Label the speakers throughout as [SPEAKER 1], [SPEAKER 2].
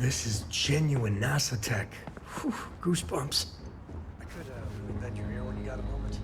[SPEAKER 1] This is genuine NASA tech. Whew, goosebumps. I could bend your ear when you got a moment.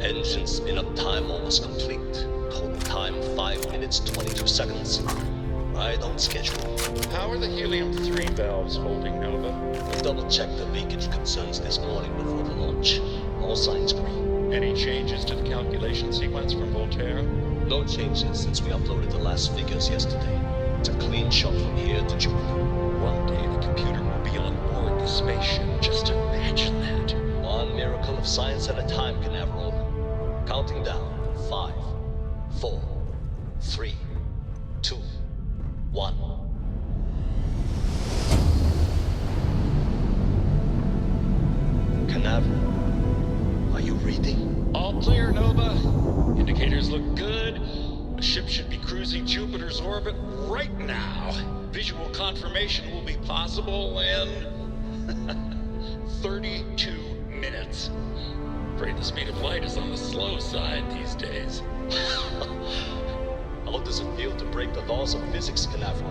[SPEAKER 2] Engine spin-up time almost complete. Total time 5 minutes 22 seconds. Right on schedule.
[SPEAKER 3] How are the helium-3 valves holding, Nova?
[SPEAKER 2] We double-checked the leakage concerns this morning before the launch. All signs green.
[SPEAKER 3] Any changes to the calculation sequence from Volterra?
[SPEAKER 2] No changes since we uploaded the last figures yesterday. It's a clean shot from here to Jupiter.
[SPEAKER 3] One day the computer will be on board the spaceship. Just imagine that.
[SPEAKER 2] One miracle of science at a time, Canaveral. Counting down. 5, 4, 3, 2, 1. Canaveral, are you reading?
[SPEAKER 3] All clear, Nova. Indicators look good. The ship should be cruising Jupiter's orbit right now. Visual confirmation will be possible in 32 minutes. Afraid the speed of light is on the slow side these days.
[SPEAKER 2] How does it feel to break the laws of physics, Canaveral?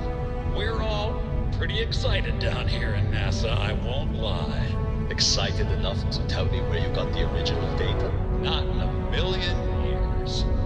[SPEAKER 3] We're all pretty excited down here in NASA, I won't lie.
[SPEAKER 2] Excited enough to tell me where you got the original data?
[SPEAKER 3] Not in a million years, Nova.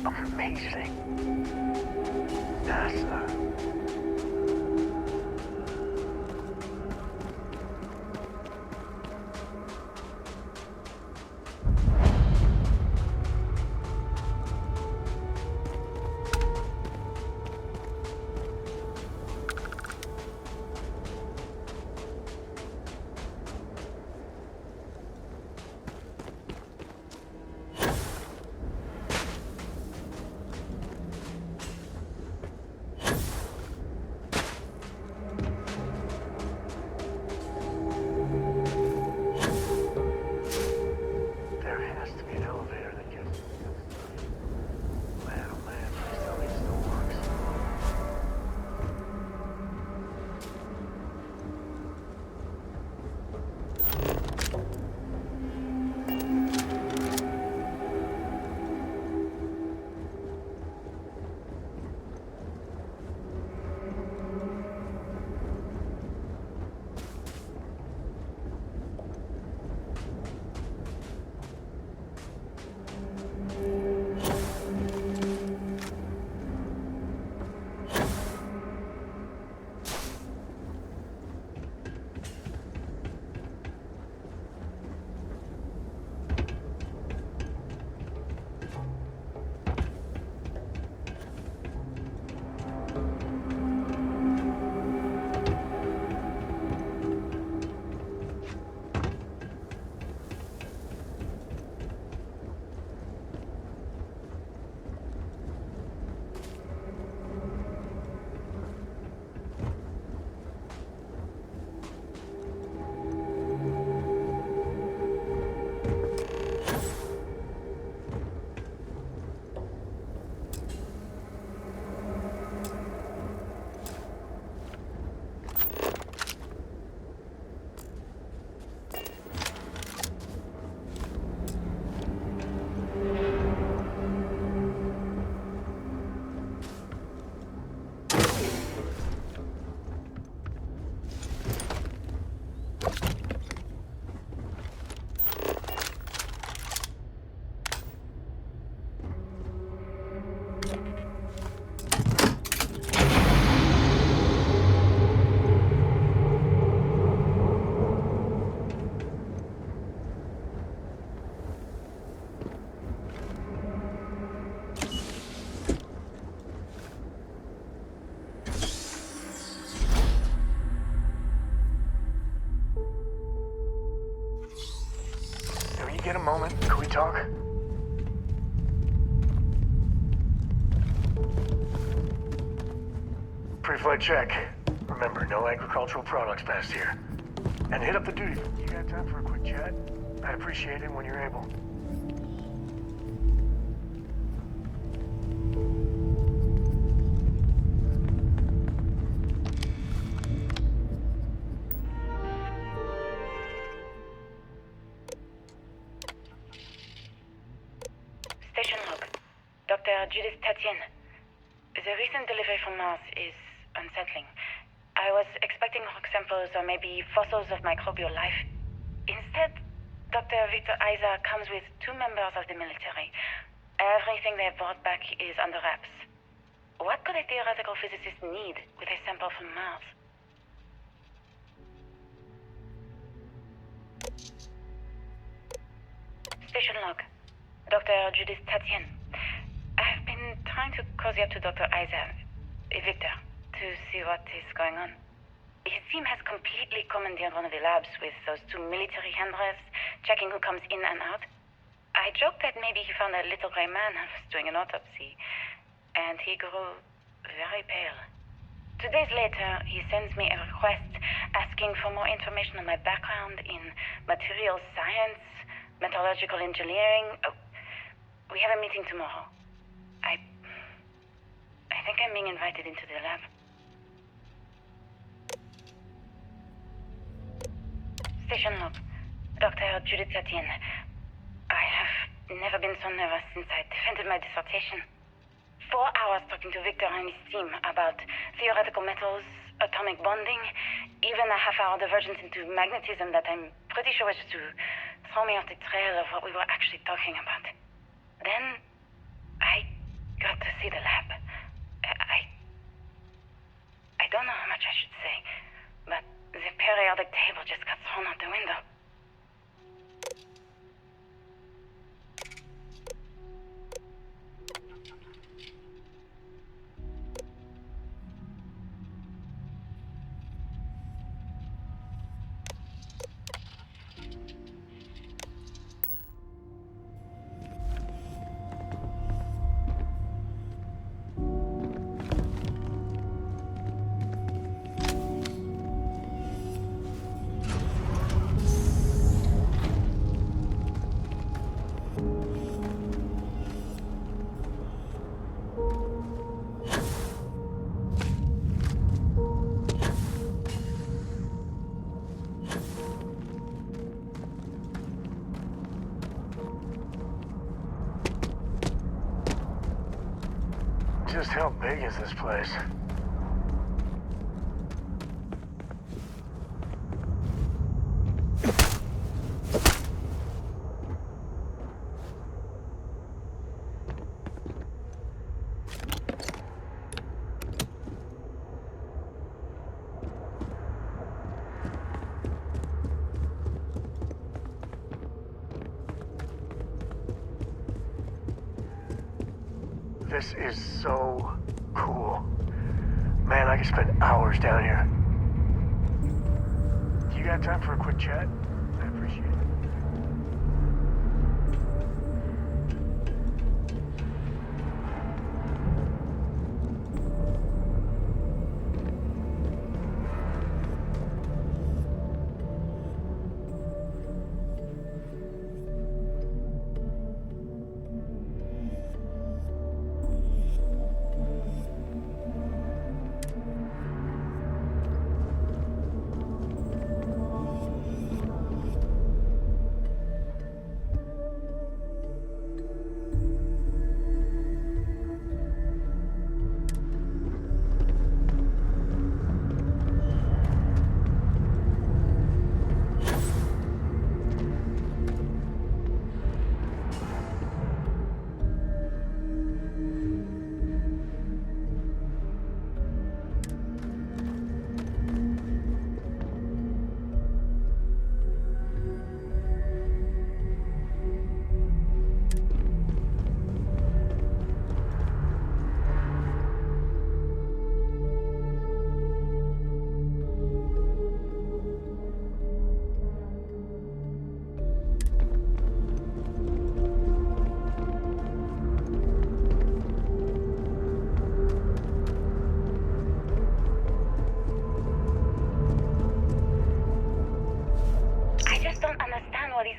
[SPEAKER 1] Amazing. NASA. Get a moment? Can we talk? Pre-flight check. Remember, no agricultural products past here. And hit up the duty. You got time for a quick chat? I'd appreciate it when you're able.
[SPEAKER 4] Judith Tatian. The recent delivery from Mars is unsettling. I was expecting rock samples or maybe fossils of microbial life. Instead, Dr. Victor Isa comes with 2 members of the military. Everything they brought back is under wraps. What could a theoretical physicist need with a sample from Mars? Station log. Dr. Judith Tatian. I've been trying to cozy up to Dr. Isa, Victor, to see what is going on. His team has completely commandeered one of the labs with those 2 military handrails, checking who comes in and out. I joked that maybe he found a little gray man I was doing an autopsy, and he grew very pale. 2 days later, he sends me a request asking for more information on my background in materials science, metallurgical engineering. Oh, we have a meeting tomorrow. I think I'm being invited into the lab. Station log. Dr. Judith Tatian. I have never been so nervous since I defended my dissertation. 4 hours talking to Victor and his team about theoretical metals, atomic bonding, even a half-hour divergence into magnetism that I'm pretty sure was to throw me off the trail of what we were actually talking about. Then, I
[SPEAKER 1] Just how big is this place? This is so cool. Man, I could spend hours down here. Do you got time for a quick chat? I appreciate it.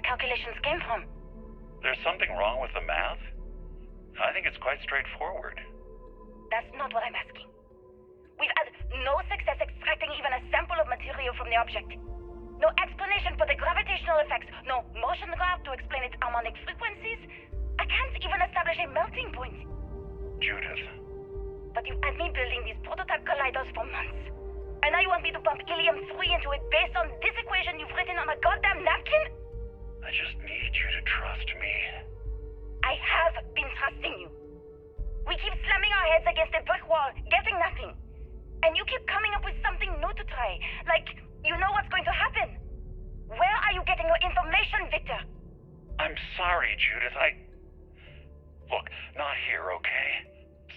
[SPEAKER 4] Calculations came from.
[SPEAKER 5] There's something wrong with the math? I think it's quite straightforward.
[SPEAKER 4] That's not what I'm asking. We've had no success extracting even a sample of material from the object. No explanation for the gravitational effects, no motion graph to explain its harmonic frequencies. I can't even establish a melting point.
[SPEAKER 5] Judith.
[SPEAKER 4] But you've had me building these prototype colliders for months. And now you want me to pump helium-3 into it based on this equation you've written on a goddamn napkin?
[SPEAKER 5] I just need you to trust me.
[SPEAKER 4] I have been trusting you. We keep slamming our heads against a brick wall, getting nothing. And you keep coming up with something new to try. Like, you know what's going to happen. Where are you getting your information, Victor?
[SPEAKER 5] I'm sorry, Judith. Look, not here, okay?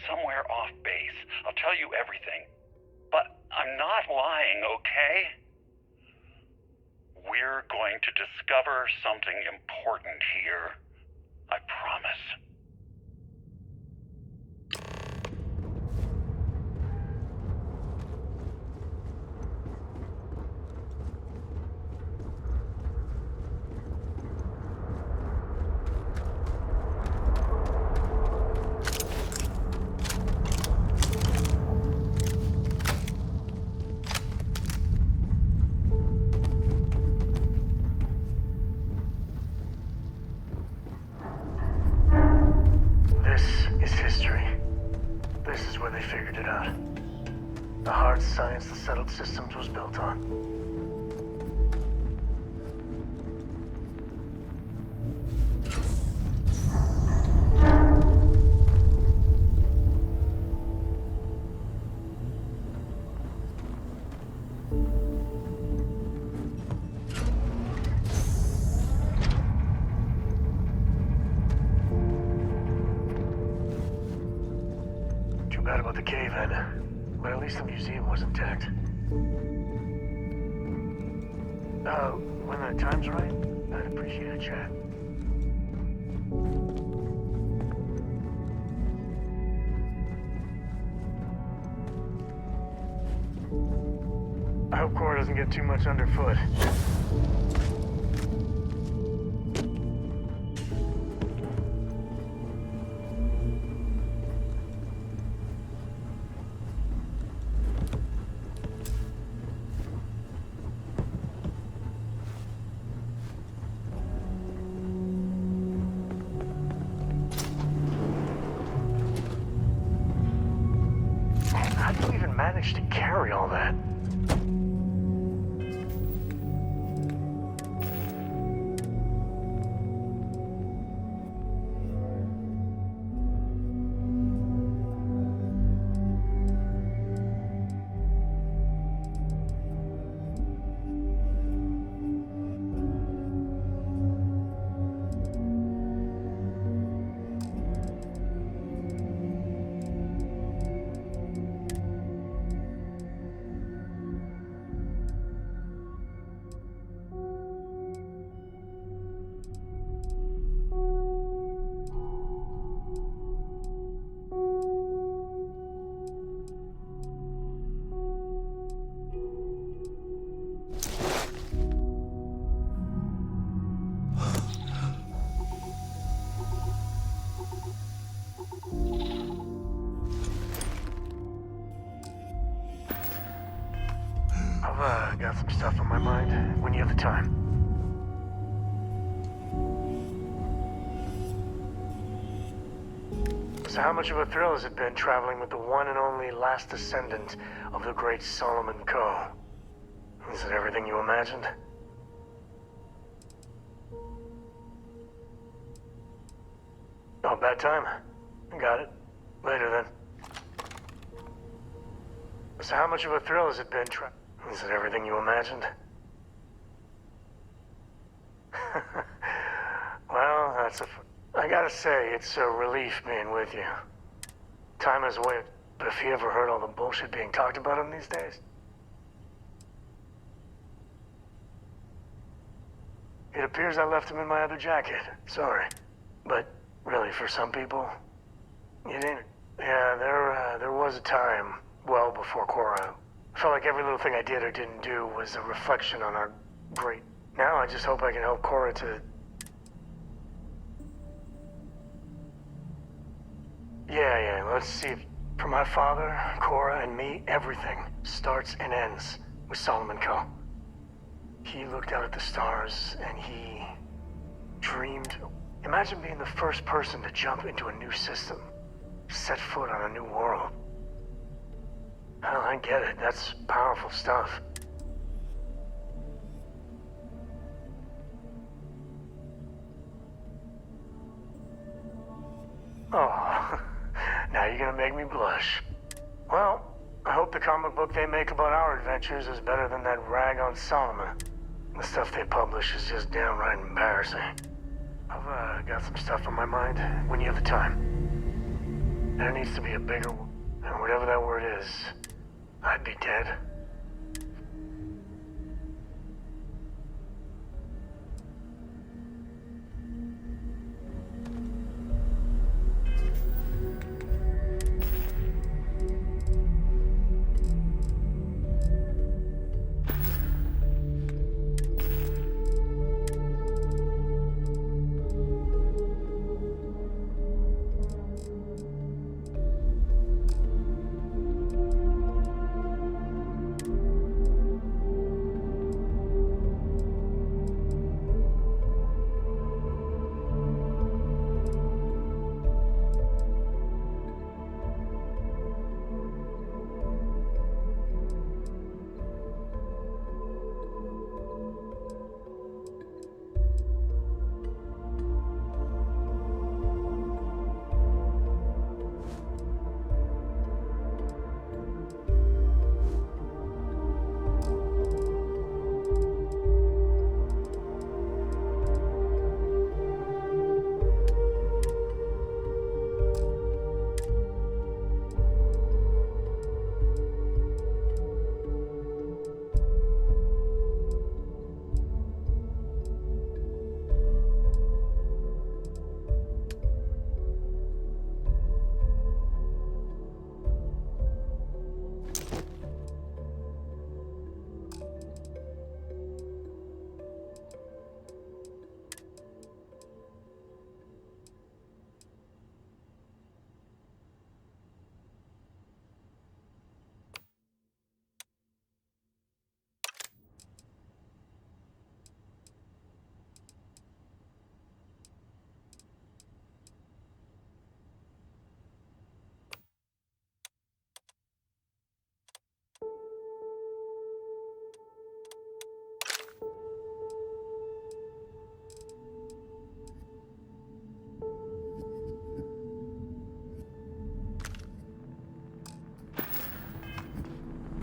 [SPEAKER 5] Somewhere off base. I'll tell you everything. But I'm not lying, okay? We're going to discover something important here. I promise.
[SPEAKER 1] The hard science the settled systems was built on. Too bad about the cave-in. But at least the museum was intact. When the time's right, I'd appreciate a chat. I hope Cora doesn't get too much underfoot. How do you even manage to carry all that? I've got some stuff on my mind when you have the time. So how much of a thrill has it been traveling with the one and only last descendant of the great Solomon Coe? Is it everything you imagined? Oh, bad time. Got it. Later then. So how much of a thrill has it been Is it everything you imagined? Well, I gotta say, it's a relief being with you. Time is away, but if you ever heard all the bullshit being talked about him these days? It appears I left him in my other jacket. Sorry. But really, for some people, you didn't. Yeah, there was a time, well before Cora. I felt like every little thing I did or didn't do was a reflection on our great... Now I just hope I can help Cora to... Yeah, let's see. For my father, Cora, and me, everything starts and ends with Solomon Coe. He looked out at the stars, and he dreamed. Imagine being the first person to jump into a new system, set foot on a new world. Well, I get it. That's powerful stuff. Oh, now you're gonna make me blush. Well, I hope the comic book they make about our adventures is better than that rag on Solomon. The stuff they publish is just downright embarrassing. I've got some stuff on my mind when you have the time. There needs to be a bigger one. And whatever that word is, I'd be dead.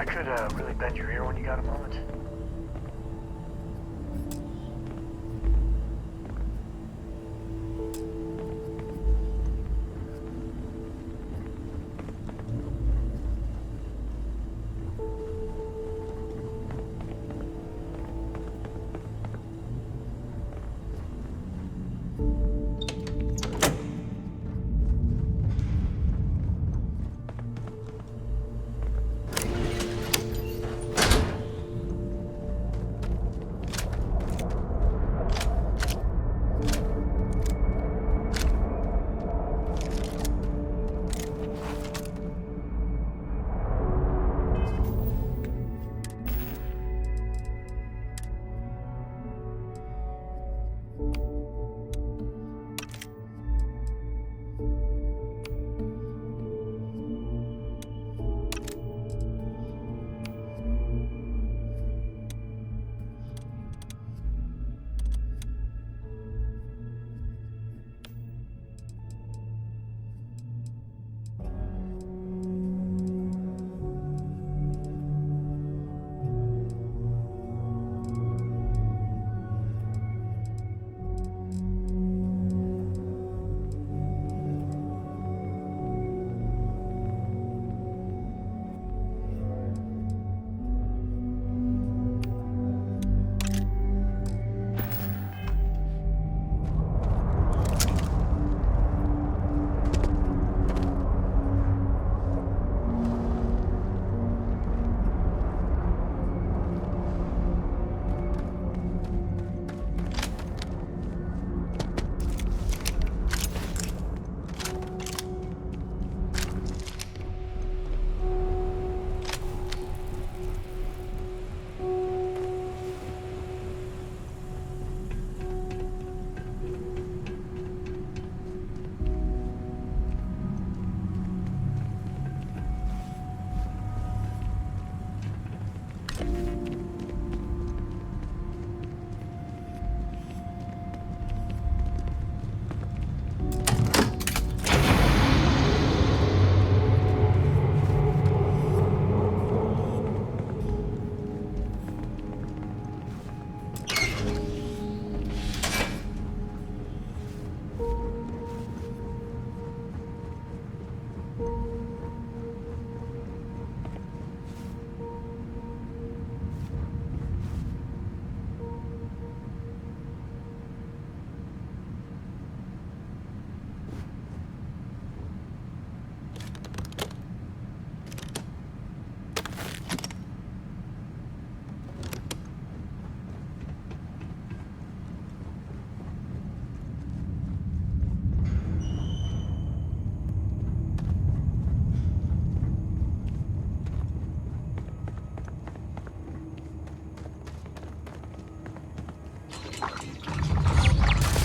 [SPEAKER 1] I could really bend your ear when you got a moment.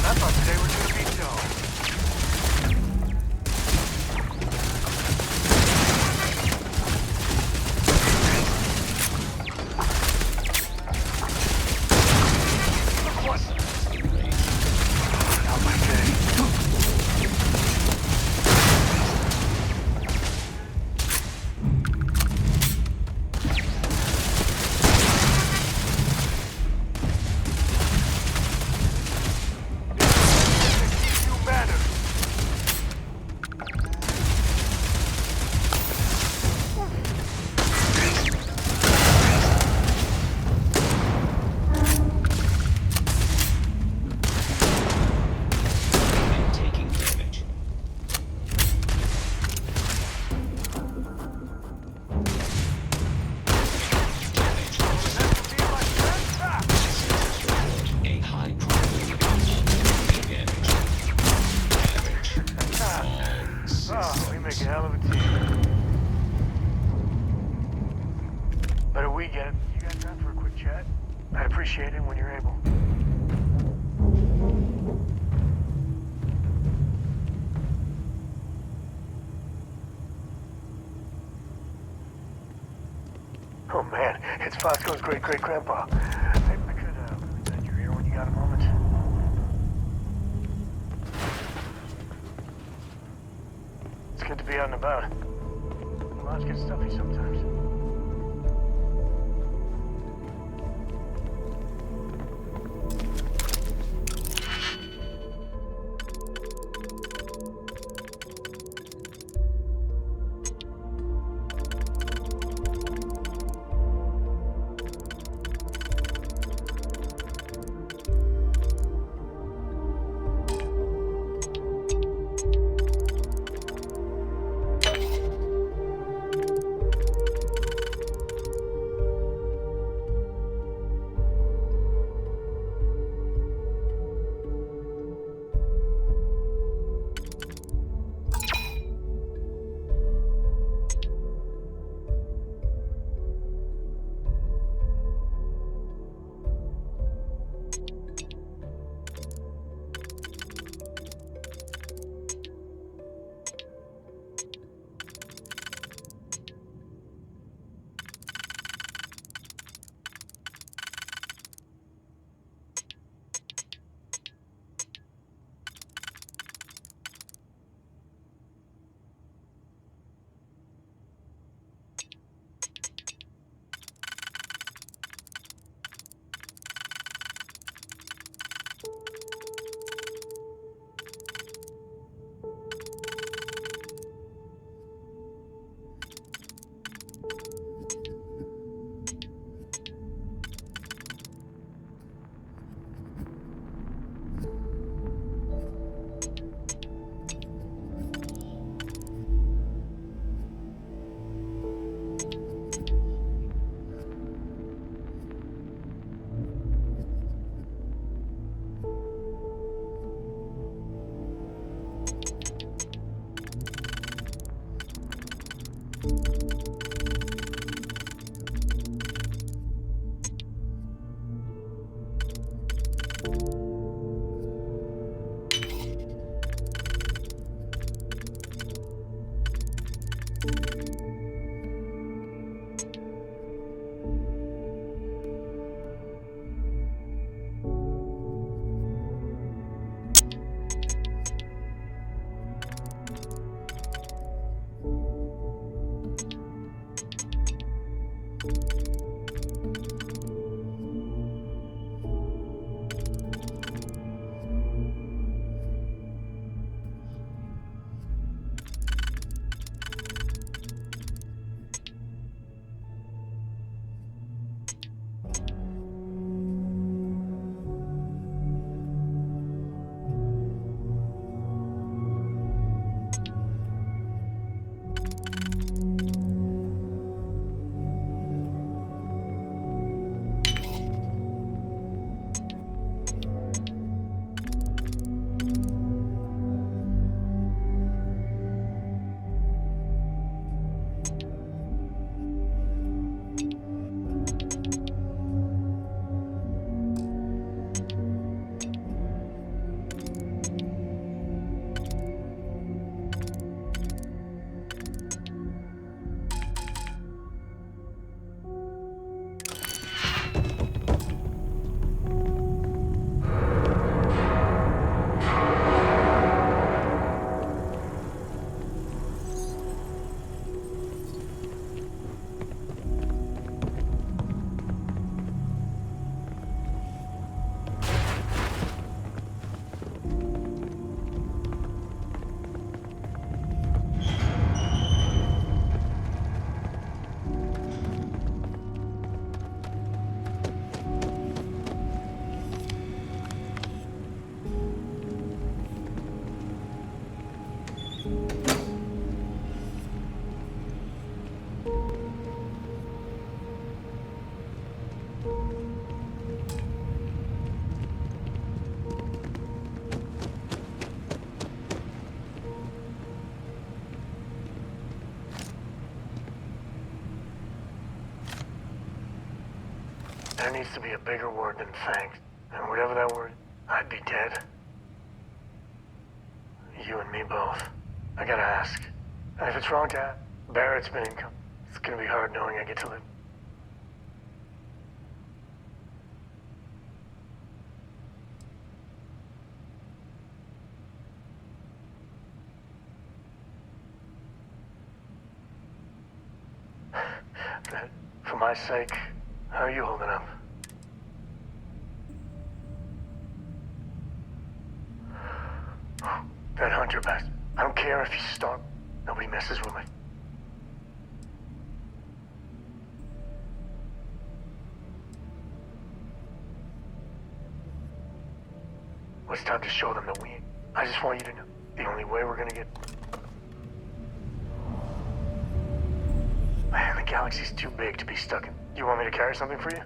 [SPEAKER 1] I thought today was gonna be dull. Look what? Not my day. Oh, we make a hell of a team. Better we get it. You got time for a quick chat? I'd appreciate it when you're able. Oh man, it's Fosco's great-great-grandpa. I could bend your ear when you got a moment. It's good to be out and about. Life's gets stuffy sometimes. There needs to be a bigger word than thanks. And whatever that word, I'd be dead. You and me both. I gotta ask. And if it's wrong to ask, Barrett's been income. It's gonna be hard knowing I get to live. For my sake, how are you holding up? That hunter bastard. I don't care if he's starved. Nobody messes with me. Well, it's time to show them that we ain't. I just want you to know, the only way we're gonna get... Man, the galaxy's too big to be stuck in. You want me to carry something for you?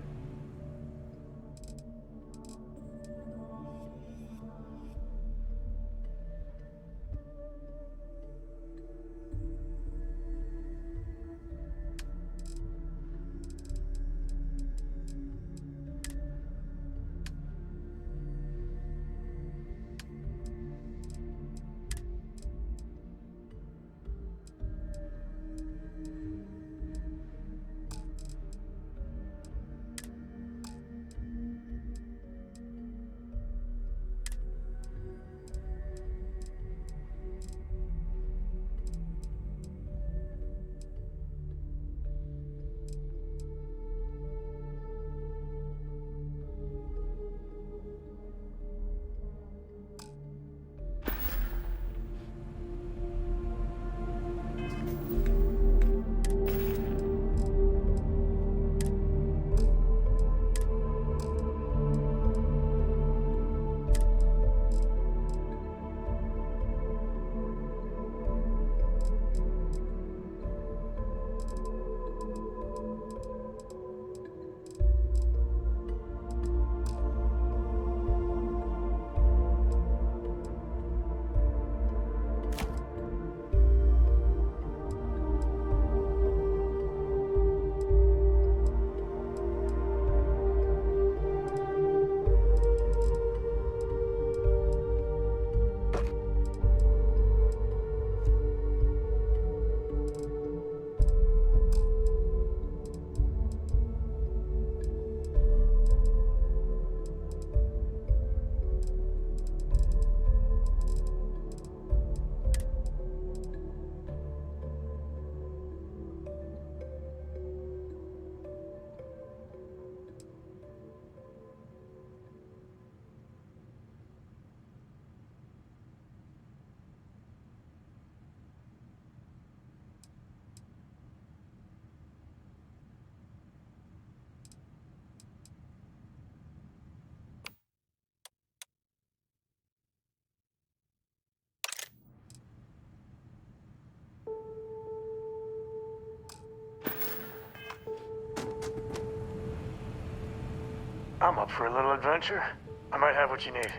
[SPEAKER 1] I'm up for a little adventure. I might have what you need.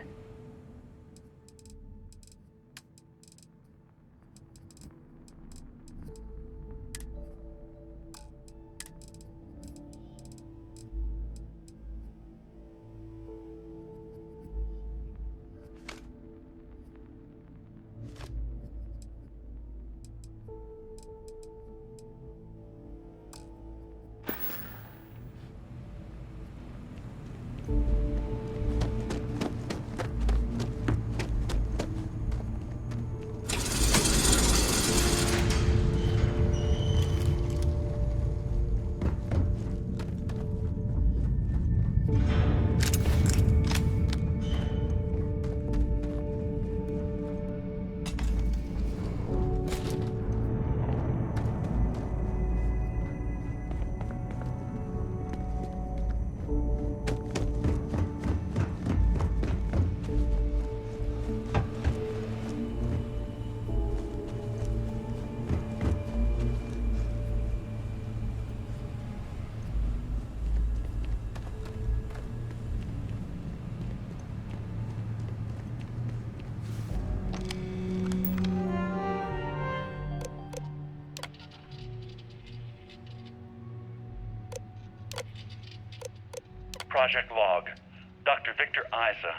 [SPEAKER 5] Project Log, Dr. Victor Isa.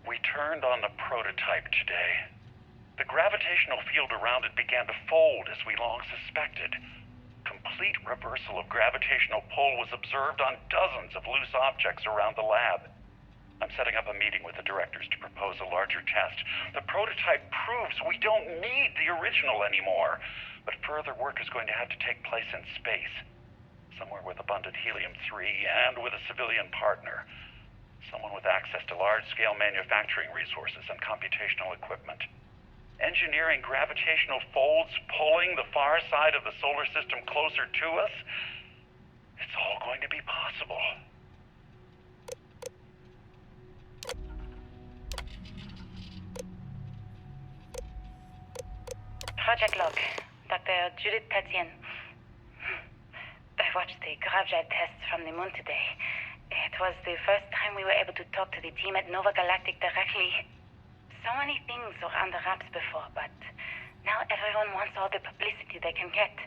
[SPEAKER 5] We turned on the prototype today. The gravitational field around it began to fold as we long suspected. Complete reversal of gravitational pull was observed on dozens of loose objects around the lab. I'm setting up a meeting with the directors to propose a larger test. The prototype proves we don't need the original anymore, but further work is going to have to take place in space. Somewhere with abundant helium-3 and with a civilian partner. Someone with access to large-scale manufacturing resources and computational equipment. Engineering gravitational folds pulling the far side of the solar system closer to us? It's all going to be possible.
[SPEAKER 4] Project Log, Dr. Judith Tatian. I watched the gravjet tests from the moon today. It was the first time we were able to talk to the team at Nova Galactic directly. So many things were under wraps before, but now everyone wants all the publicity they can get.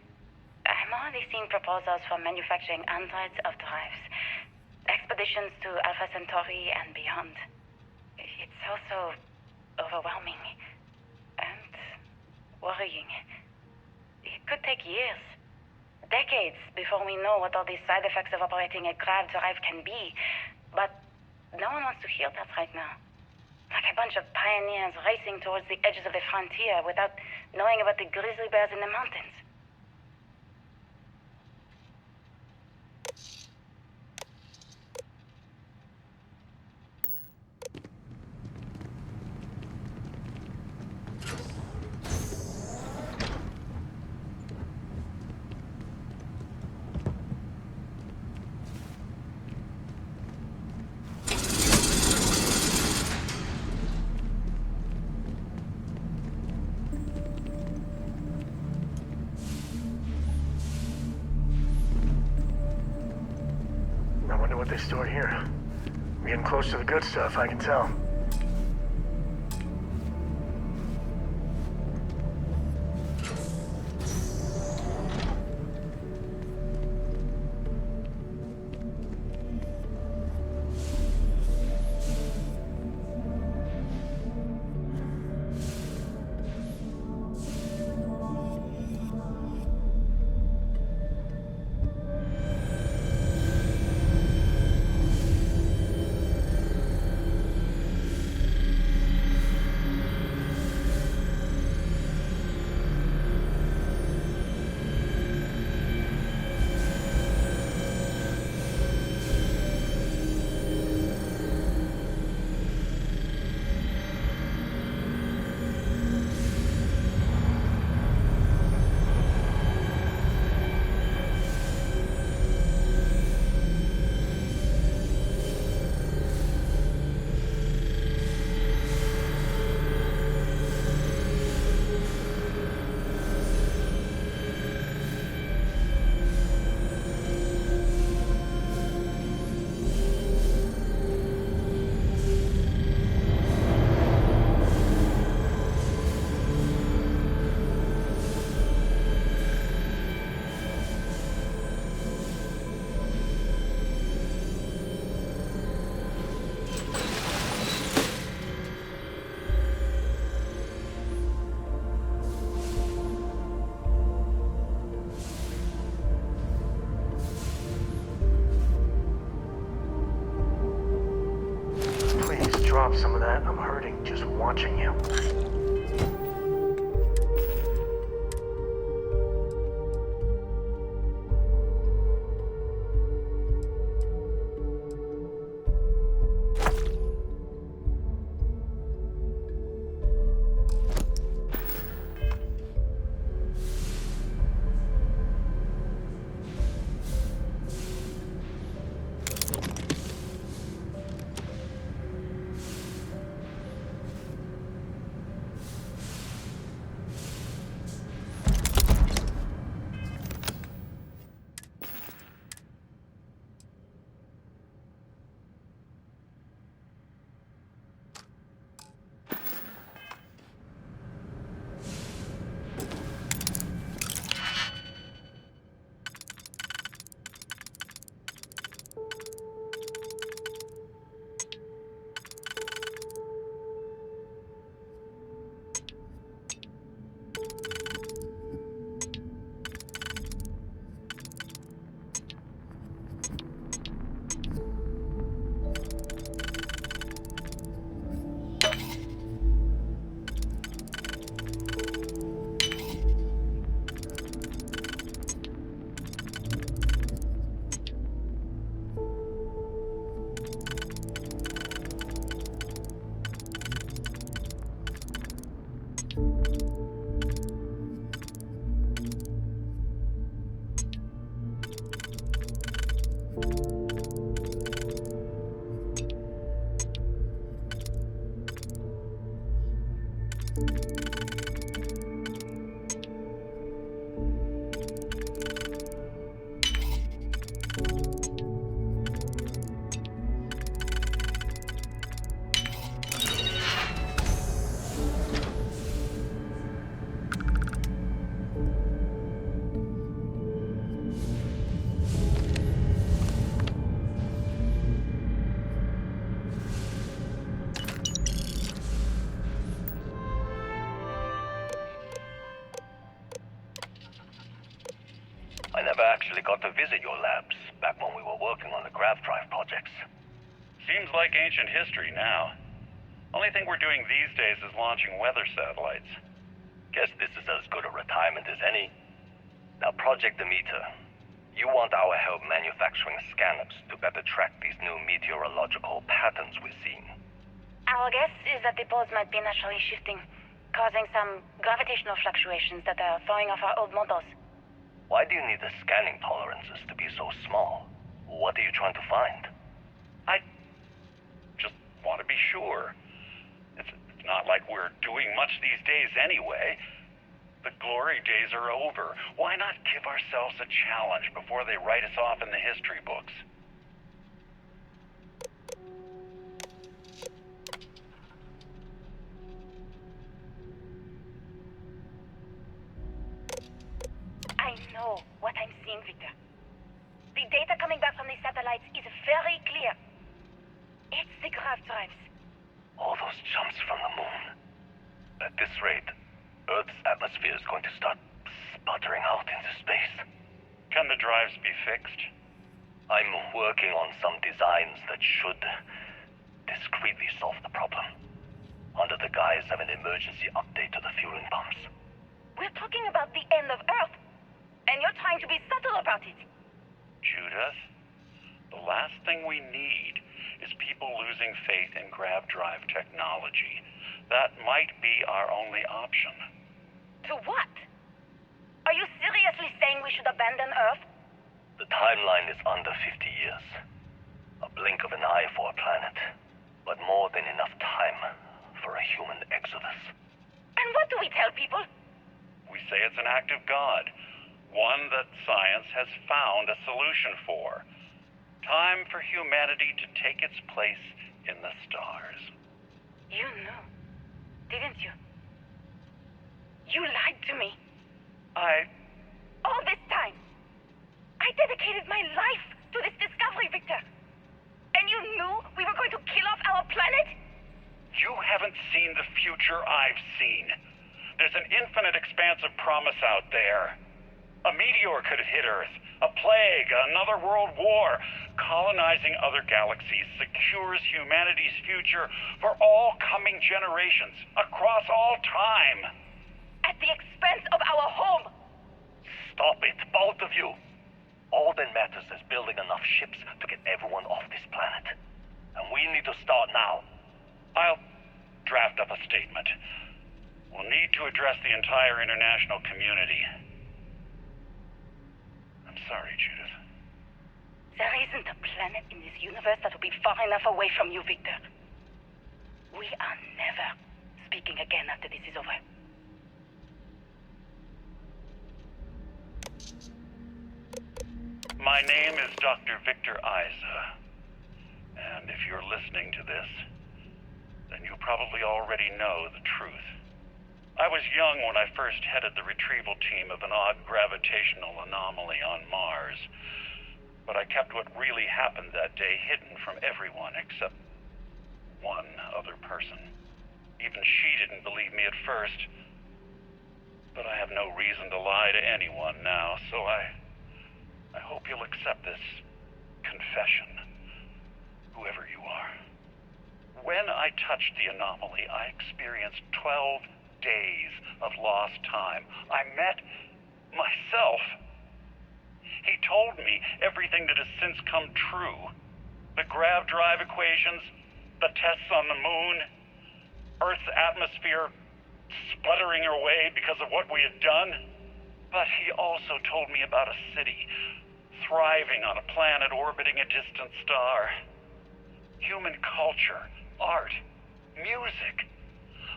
[SPEAKER 4] I'm already seeing proposals for manufacturing androids of drives, expeditions to Alpha Centauri and beyond. It's also overwhelming and worrying. It could take years. Decades before we know what all these side effects of operating a grav drive can be. But no one wants to hear that right now. Like a bunch of pioneers racing towards the edges of the frontier without knowing about the grizzly bears in the mountains.
[SPEAKER 1] What they stored here. We're getting close to the good stuff, I can tell. off some of that. I'm hurting just watching you.
[SPEAKER 6] I never actually got to visit your labs back when we were working on the grav drive projects.
[SPEAKER 5] Seems like ancient history now. Only thing we're doing these days is launching weather satellites.
[SPEAKER 6] Guess this is as good a retirement as any. Now, Project Demeter, you want our help manufacturing scanners to better track these new meteorological patterns we're seeing.
[SPEAKER 4] Our guess is that the poles might be naturally shifting, causing some gravitational fluctuations that are throwing off our old models.
[SPEAKER 6] Why do you need the scanning tolerances to be so small? What are you trying to find?
[SPEAKER 5] I just want to be sure. It's not like we're doing much these days anyway. The glory days are over. Why not give ourselves a challenge before they write us off in the history books?
[SPEAKER 4] I know what I'm seeing, Victor. The data coming back from the satellites is very clear. It's the grav drives.
[SPEAKER 6] All those jumps from the moon. At this rate, Earth's atmosphere is going to start sputtering out into space.
[SPEAKER 5] Can the drives be fixed?
[SPEAKER 6] I'm working on some designs that should discreetly solve the problem, under the guise of an emergency update to the fueling pumps.
[SPEAKER 4] We're talking about the end of Earth, and you're trying to be subtle about it.
[SPEAKER 5] Judith, the last thing we need is people losing faith in grav drive technology. That might be our only option.
[SPEAKER 4] To what? Are you seriously saying we should abandon Earth?
[SPEAKER 6] The timeline is under 50 years. A blink of an eye for a planet, but more than enough time for a human exodus.
[SPEAKER 4] And what do we tell people?
[SPEAKER 5] We say it's an act of God, one that science has found a solution for. Time for humanity to take its place in the stars.
[SPEAKER 4] You knew, didn't you? You lied to me.
[SPEAKER 5] All
[SPEAKER 4] this time. I dedicated my life to this discovery, Victor. And you knew we were going to kill off our planet?
[SPEAKER 5] You haven't seen the future I've seen. There's an infinite expanse of promise out there. A meteor could have hit Earth, A plague, another world war. Colonizing other galaxies secures humanity's future for all coming generations, across all time.
[SPEAKER 4] At the expense of our home!
[SPEAKER 6] Stop it, both of you. All that matters is building enough ships to get everyone off this planet. And we need to start now.
[SPEAKER 5] I'll draft up a statement. We'll need to address the entire international community. I'm sorry, Judith.
[SPEAKER 4] There isn't a planet in this universe that will be far enough away from you, Victor. We are never speaking again after this is over.
[SPEAKER 5] My name is Dr. Victor Isa. And if you're listening to this, then you probably already know the truth. I was young when I first headed the retrieval team of an odd gravitational anomaly on Mars. But I kept what really happened that day hidden from everyone except one other person. Even she didn't believe me at first. But I have no reason to lie to anyone now, so I hope you'll accept this confession, whoever you are. When I touched the anomaly, I experienced 12 days of lost time. I met myself. He told me everything that has since come true. The grav drive equations, the tests on the moon, Earth's atmosphere sputtering away because of what we had done. But he also told me about a city thriving on a planet orbiting a distant star. Human culture, art, music,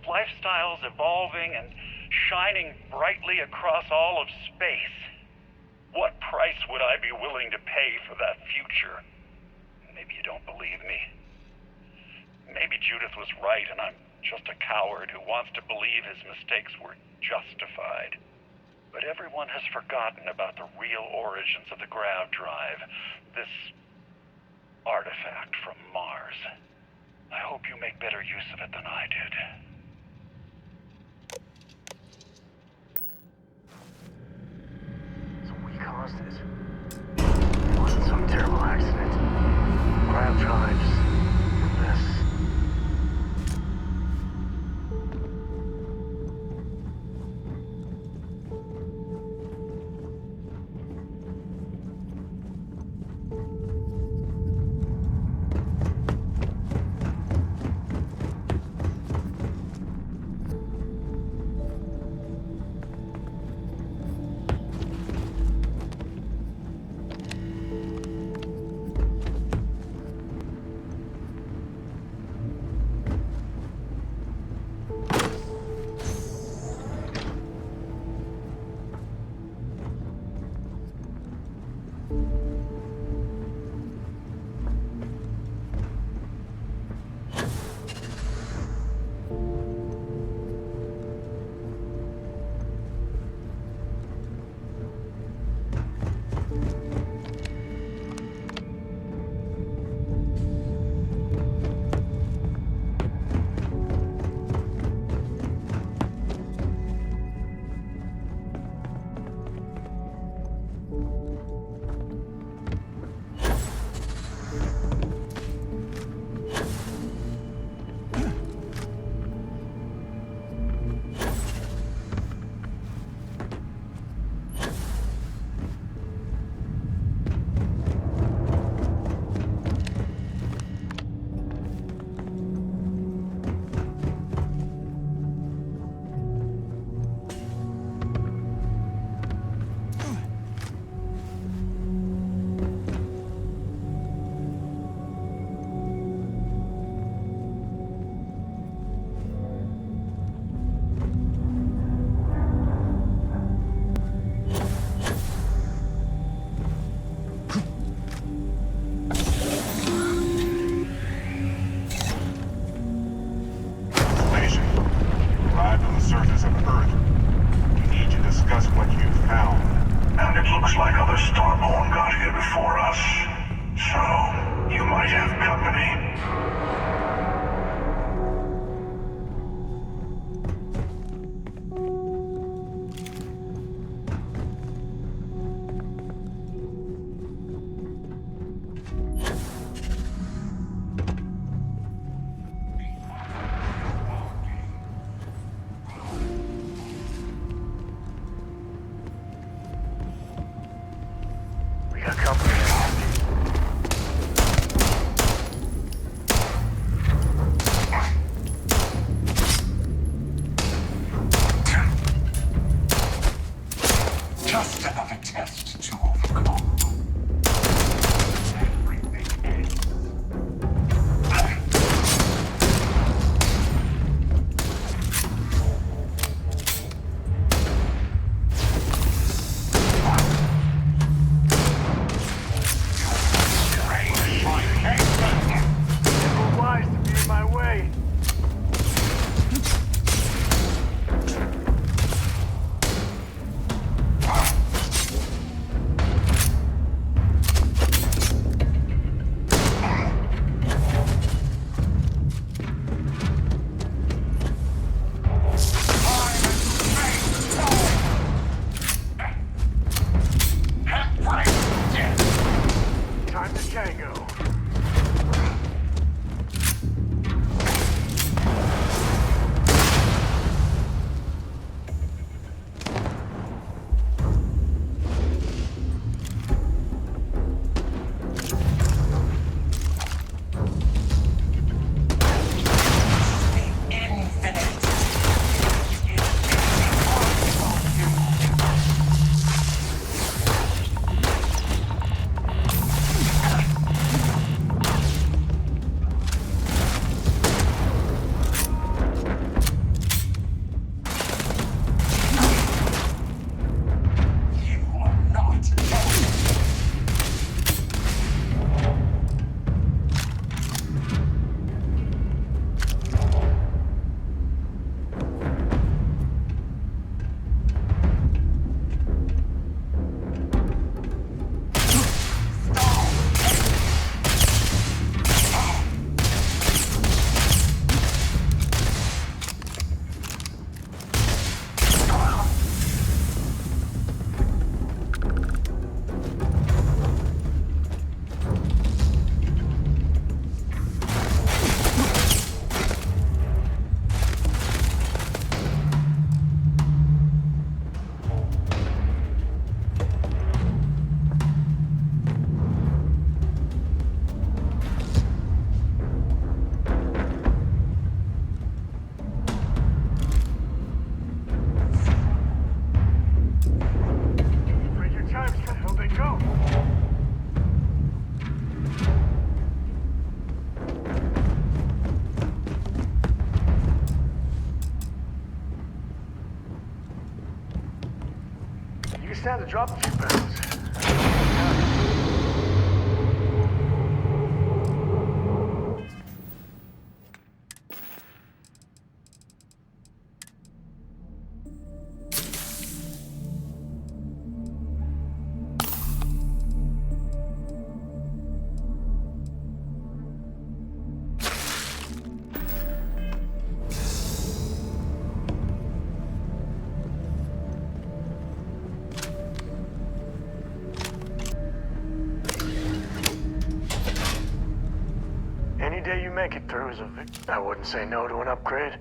[SPEAKER 5] lifestyles evolving and shining brightly across all of space. What price would I be willing to pay for that future? Maybe you don't believe me. Maybe Judith was right and I'm just a coward who wants to believe his mistakes were justified. But everyone has forgotten about the real origins of the grav drive, this artifact from Mars. I hope you make better use of it than I did.
[SPEAKER 1] So we caused it. It wasn't some terrible accident. Grav drives. This.
[SPEAKER 7] just another test to overcome. Everything ends.
[SPEAKER 1] Never wise to be in my way. Time to tango. Take your time, hell they go. You can stand to drop a few pounds. Any day you make it through is a I wouldn't say no to an upgrade.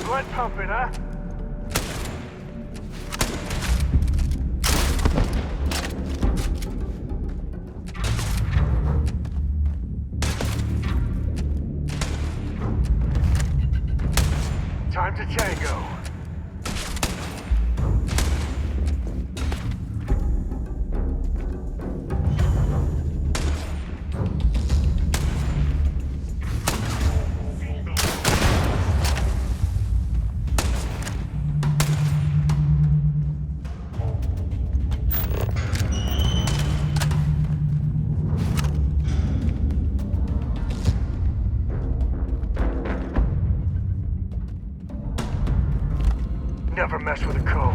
[SPEAKER 1] Blood pumping, huh? Time to tango. Never mess with a co.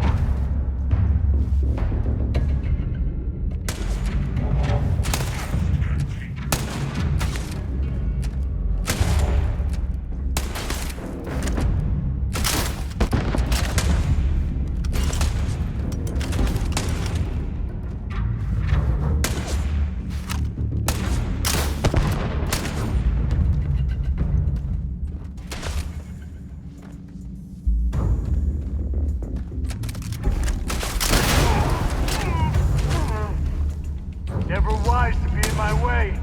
[SPEAKER 1] Never wise to be in my way.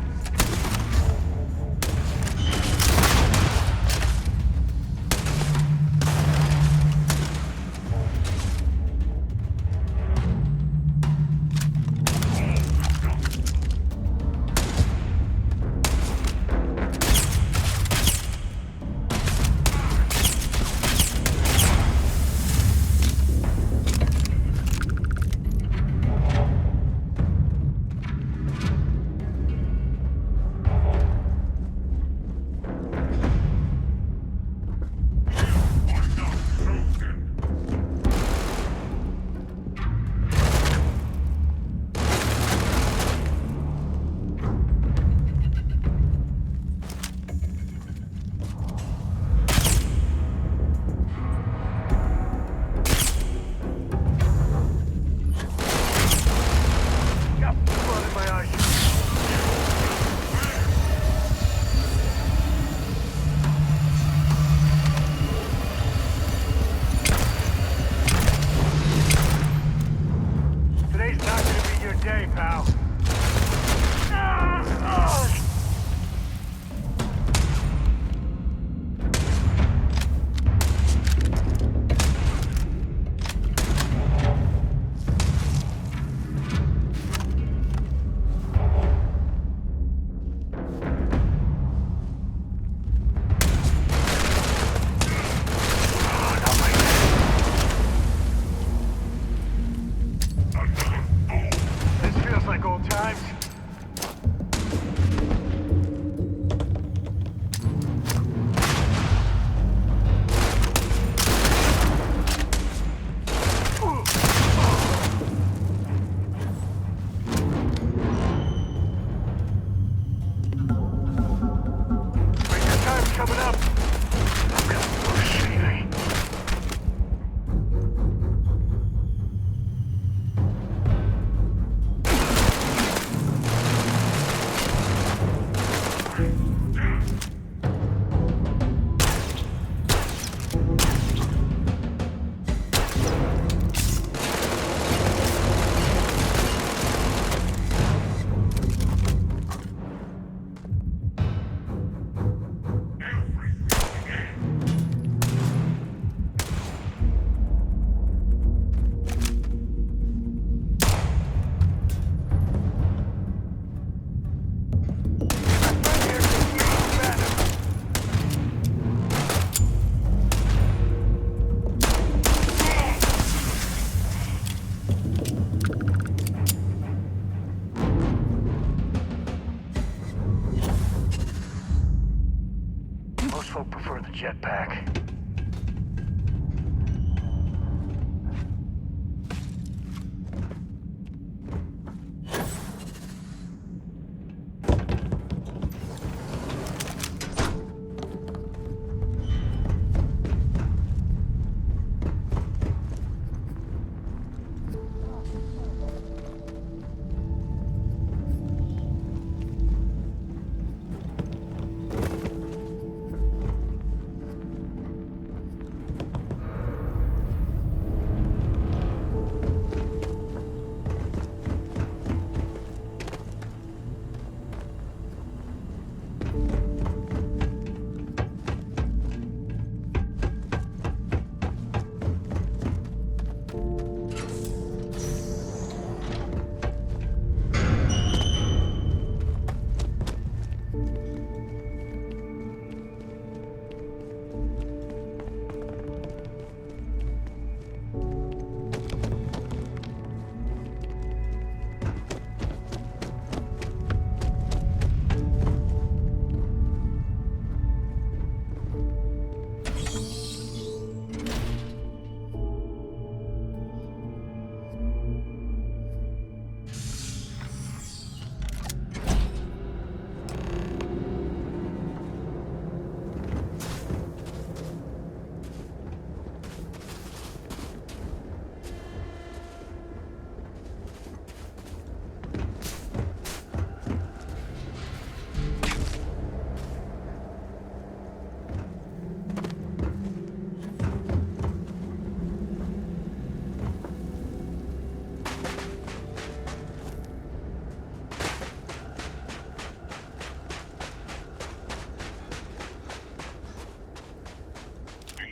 [SPEAKER 1] jetpack.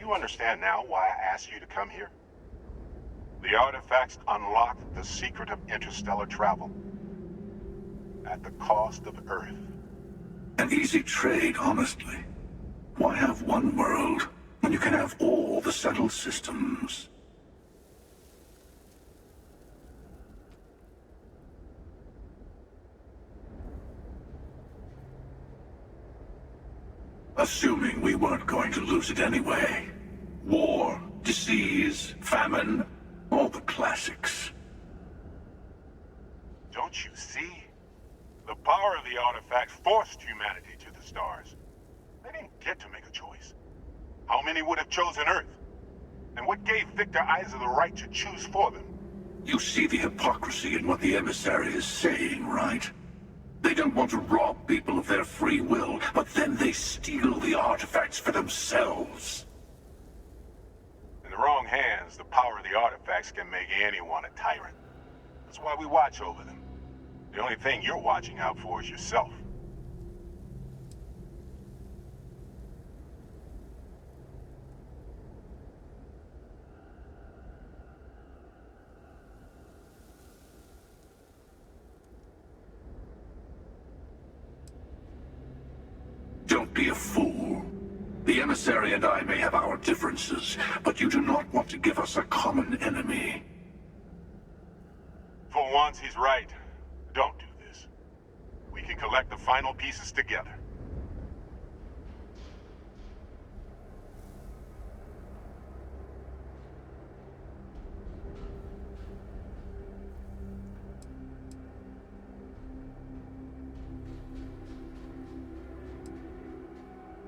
[SPEAKER 7] you understand now why I asked you to come here? The artifacts unlock the secret of interstellar travel. At the cost of Earth.
[SPEAKER 8] An easy trade, honestly. Why have one world when you can have all the settled systems? Assuming we weren't going to lose it anyway. War, disease, famine, all the classics.
[SPEAKER 7] Don't you see? The power of the artifacts forced humanity to the stars. They didn't get to make a choice. How many would have chosen Earth? And what gave Victor Isa the right to choose for them?
[SPEAKER 8] You see the hypocrisy in what the emissary is saying, right? They don't want to rob people of their free will, but then they steal the artifacts for themselves.
[SPEAKER 7] In the wrong hands, the power of the artifacts can make anyone a tyrant. That's why we watch over them. The only thing you're watching out for is yourself.
[SPEAKER 8] Don't be a fool. The emissary and I may have our differences, but you do not want to give us a common enemy.
[SPEAKER 7] For once, he's right. Don't do this. We can collect the final pieces together.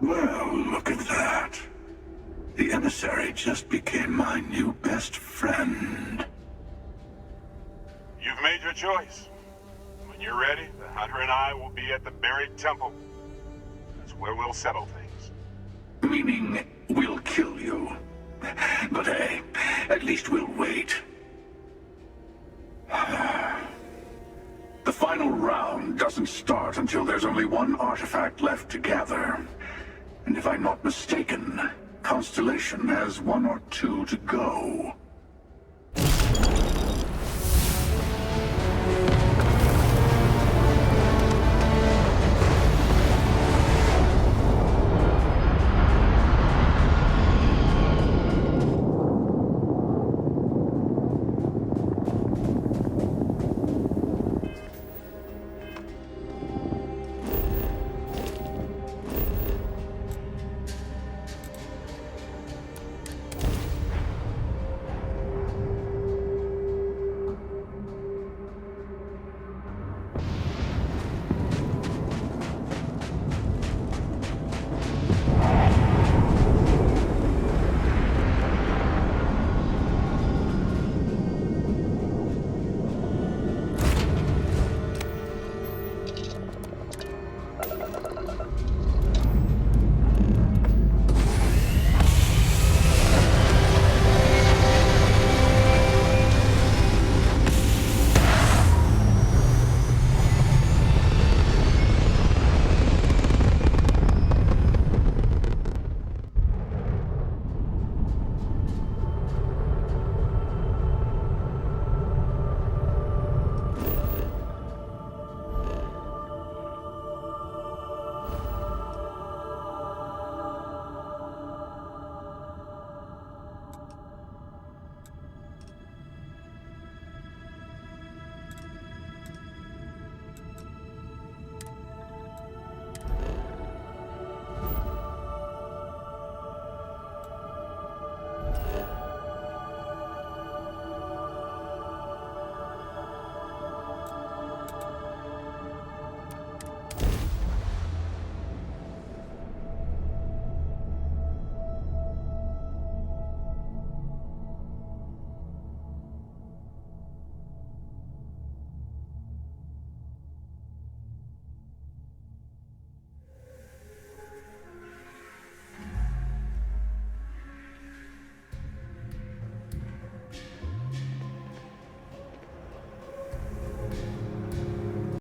[SPEAKER 8] Well, look at that. The emissary just became my new best friend.
[SPEAKER 7] You've made your choice. When you're ready, the Hunter and I will be at the buried temple. That's where we'll settle things.
[SPEAKER 8] Meaning, we'll kill you. But hey, at least we'll wait. The final round doesn't start until there's only one artifact left to gather. And if I'm not mistaken, Constellation has one or two to go.